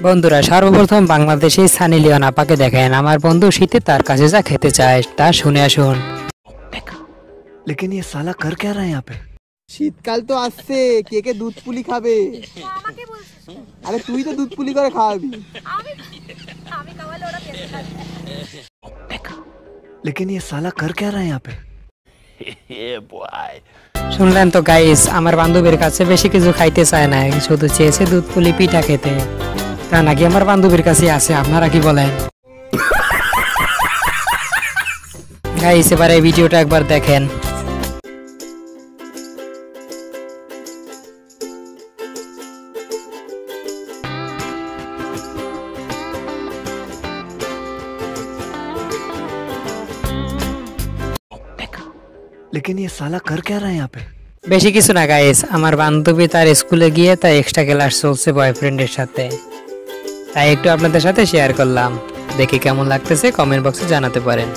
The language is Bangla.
বন্ধুরা সর্বপ্রথম বাংলাদেশে সানি লিওন আপাকে দেখেন। আমার বন্ধু শীতে তার কাছে যা খেতে চায় তা শুনে আসুন। लेकिन ये साला कर क्या रहा है यहाँ पे? শীতকাল তো আসছে, কে কে দুধ পুলি খাবে? আমাকে বলছিস কেন? আরে তুই তো দুধ পুলি করে খাওয়াবি। আমি আমি খাওয়ালে ওরা বেঁচে থাকবে। लेकिन ये साला कर क्या रहा है यहाँ पे? শুনলেন তো গাইস, আমার বান্ধবীর কাছে বেশি কিছু খাইতে চায় না, শুধু চেয়েছে দুধ পুলি পিঠা খেতে। তা নাকি আমার বান্ধবীর কাছে আছে, আপনারা কি বলেন? গাইস এবার এই ভিডিওটা একবার দেখেন। लेकिन ये साला कर क्या रहा है यहाँ पे? বেশি কিছু না গাইস, আমার বান্ধবী তার স্কুলে গিয়ে তার এক্সট্রা ক্লাস চলছে বয়ফ্রেন্ডের সাথে, তাই একটু আপনাদের সাথে শেয়ার করলাম। দেখি কেমন লাগতেছে কমেন্ট বক্সে জানাতে পারেন।